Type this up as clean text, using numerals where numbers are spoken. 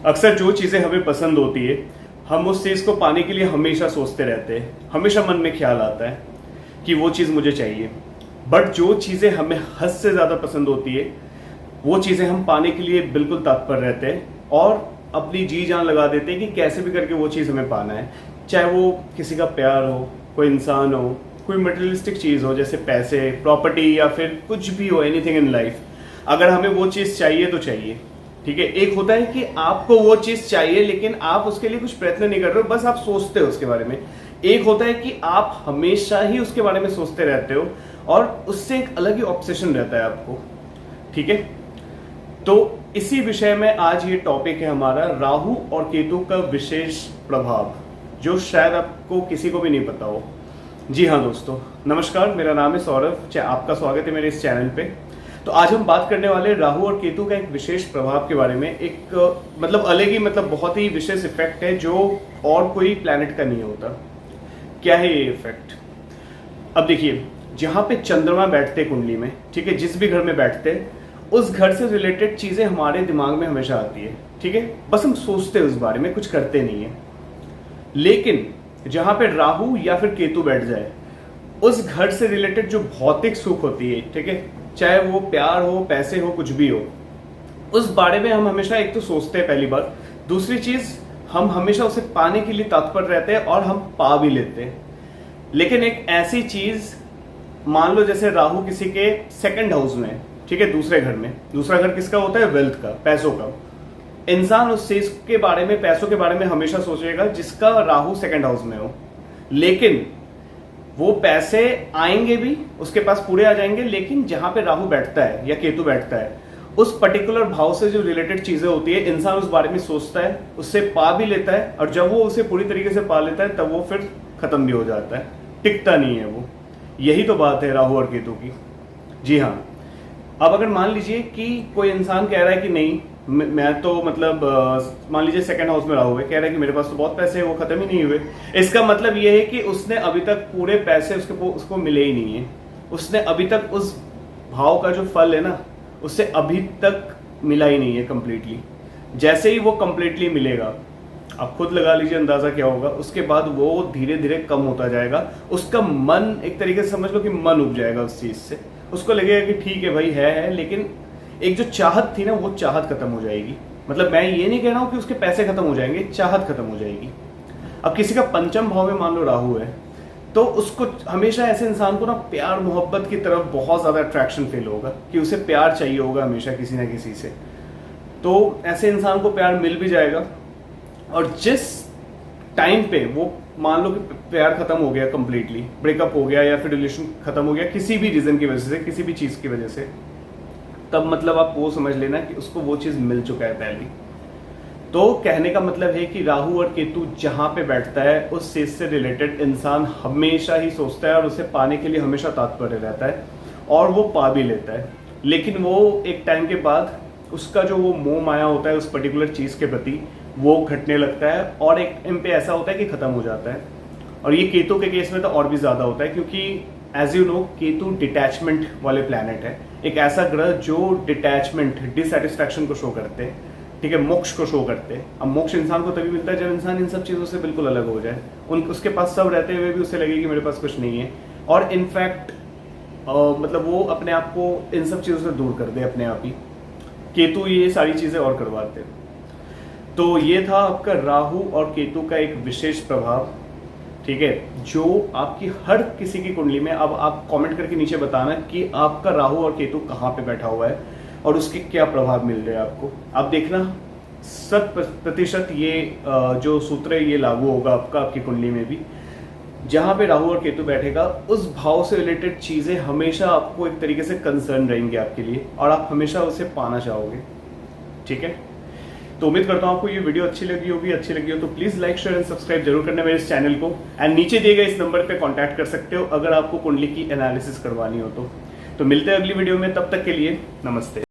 अक्सर जो चीज़ें हमें पसंद होती है हम उस चीज़ को पाने के लिए हमेशा सोचते रहते हैं, हमेशा मन में ख्याल आता है कि वो चीज़ मुझे चाहिए। बट जो चीज़ें हमें हद से ज़्यादा पसंद होती है वो चीज़ें हम पाने के लिए बिल्कुल तत्पर रहते हैं और अपनी जी जान लगा देते हैं कि कैसे भी करके वो चीज़ हमें पाना है। चाहे वो किसी का प्यार हो, कोई इंसान हो, कोई मटेरियलिस्टिक चीज़ हो जैसे पैसे, प्रॉपर्टी या फिर कुछ भी हो, एनीथिंग इन लाइफ। अगर हमें वो चीज़ चाहिए तो चाहिए, ठीक है। एक होता है कि आपको वो चीज़ चाहिए लेकिन आप उसके लिए कुछ प्रयत्न नहीं कर रहे हो, बस आप सोचते हो उसके बारे में। एक होता है कि आप हमेशा ही उसके बारे में सोचते रहते हो और उससे एक अलग ही ऑब्सेशन रहता है आपको, ठीक है। तो इसी विषय में आज ये टॉपिक है हमारा, राहु और केतु का विशेष प्रभाव, जो शायद आपको किसी को भी नहीं पता हो। जी हाँ दोस्तों, नमस्कार, मेरा नाम है सौरभ, आपका स्वागत है मेरे इस चैनल पे। तो आज हम बात करने वाले राहु और केतु का एक विशेष प्रभाव के बारे में। एक अलग ही बहुत ही विशेष इफेक्ट है जो और कोई प्लैनेट का नहीं होता। क्या है ये इफेक्ट? अब देखिए, जहां पे चंद्रमा बैठते कुंडली में, ठीक है, जिस भी घर में बैठते उस घर से रिलेटेड चीजें हमारे दिमाग में हमेशा आती है, ठीक है। बस हम सोचते हैं उस बारे में, कुछ करते नहीं है। लेकिन जहां पे राहु या फिर केतु बैठ जाए, उस घर से रिलेटेड जो भौतिक सुख होती है, ठीक है, चाहे वो प्यार हो, पैसे हो, कुछ भी हो, उस बारे में हम हमेशा एक तो सोचते हैं पहली बार। दूसरी चीज, हम हमेशा उसे पाने के लिए तत्पर रहते हैं और हम पा भी लेते हैं। लेकिन एक ऐसी चीज, मान लो जैसे राहु किसी के सेकंड हाउस में, ठीक है, दूसरे घर में। दूसरा घर किसका होता है? वेल्थ का, पैसों का। इंसान उस चीज के बारे में, पैसों के बारे में हमेशा सोचेगा जिसका राहु सेकंड हाउस में हो। लेकिन वो पैसे आएंगे भी, उसके पास पूरे आ जाएंगे, लेकिन जहां पे राहु बैठता है या केतु बैठता है, उस पर्टिकुलर भाव से जो रिलेटेड चीजें होती है, इंसान उस बारे में सोचता है, उससे पा भी लेता है, और जब वो उसे पूरी तरीके से पा लेता है तब वो फिर खत्म भी हो जाता है, टिकता नहीं है वो। यही तो बात है राहु और केतु की। जी हाँ। अब अगर मान लीजिए कि कोई इंसान कह रहा है कि नहीं, मैं तो मान लीजिए सेकंड हाउस में राहु है, कह रहा है कि मेरे पास तो बहुत पैसे हैं, वो खत्म ही नहीं हुए। इसका मतलब ये है कि उसने अभी तक पूरे पैसे उसको मिले ही नहीं है। उसने अभी तक उस भाव का जो फल है ना, उससे अभी तक मिला ही नहीं है कंप्लीटली। जैसे ही वो कंप्लीटली मिलेगा, आप खुद लगा लीजिए अंदाजा क्या होगा। उसके बाद वो धीरे धीरे कम होता जाएगा। उसका मन, एक तरीके से समझ लो कि मन उब जाएगा उस चीज से। उसको लगेगा कि ठीक है भाई, है, लेकिन एक जो चाहत थी ना, वो चाहत खत्म हो जाएगी। मैं ये नहीं कह रहा हूं कि उसके पैसे खत्म हो जाएंगे, चाहत खत्म हो जाएगी। अब किसी का पंचम भाव में मान लो राहु है, तो उसको हमेशा, ऐसे इंसान को ना, प्यार मोहब्बत की तरफ बहुत ज्यादा अट्रैक्शन फील होगा कि उसे प्यार चाहिए होगा हमेशा किसी ना किसी से। तो ऐसे इंसान को प्यार मिल भी जाएगा, और जिस टाइम पे वो, मान लो कि प्यार खत्म हो गया कंप्लीटली, ब्रेकअप हो गया या फिर रिलेशन खत्म हो गया किसी भी रीजन की वजह से, किसी भी चीज की वजह से, तब आप वो समझ लेना कि उसको वो चीज मिल चुका है पहले। तो कहने का मतलब है कि राहु और केतु जहां पे बैठता है, उस चीज से रिलेटेड इंसान हमेशा ही सोचता है और उसे पाने के लिए हमेशा तत्पर रहता है, और वो पा भी लेता है। लेकिन वो एक टाइम के बाद उसका जो वो मोह माया होता है उस पर्टिकुलर चीज के प्रति, वो घटने लगता है, और एक टाइम पे ऐसा होता है कि खत्म हो जाता है। और ये केतु के केस में तो और भी ज्यादा होता है, क्योंकि as you know, Ketu detachment वाले प्लैनेट है। एक ऐसा ग्रह जो डिटैचमेंट, डिससेटिस्फैक्शन को शो करते हैं, ठीक है, मोक्ष को शो करते हैं। अब मोक्ष इंसान को तभी मिलता है जब इंसान इन सब चीजों से बिल्कुल अलग हो जाए। उसके पास सब रहते हुए भी उसे लगे कि मेरे पास कुछ नहीं है, और इनफैक्ट वो अपने आप को इन सब चीजों से दूर कर दे अपने आप ही। केतु ये सारी चीजें और करवाते हैं। तो ये था आपका राहु और केतु का एक विशेष प्रभाव, ठीक है, जो आपकी हर किसी की कुंडली में। अब आप कमेंट करके नीचे बताना कि आपका राहु और केतु कहाँ पे बैठा हुआ है और उसके क्या प्रभाव मिल रहे हैं आपको। आप देखना 100% ये जो सूत्र है ये लागू होगा आपकी कुंडली में भी। जहां पे राहु और केतु बैठेगा, उस भाव से रिलेटेड चीजें हमेशा आपको एक तरीके से कंसर्न रहेंगे आपके लिए, और आप हमेशा उसे पाना चाहोगे, ठीक है। तो उम्मीद करता हूं आपको ये वीडियो अच्छी लगी हो तो please like, share and subscribe जरूर करना मेरे इस चैनल को। एंड नीचे दिए गए इस नंबर पे कांटेक्ट कर सकते हो अगर आपको कुंडली की एनालिसिस करवानी हो तो मिलते हैं अगली वीडियो में, तब तक के लिए नमस्ते।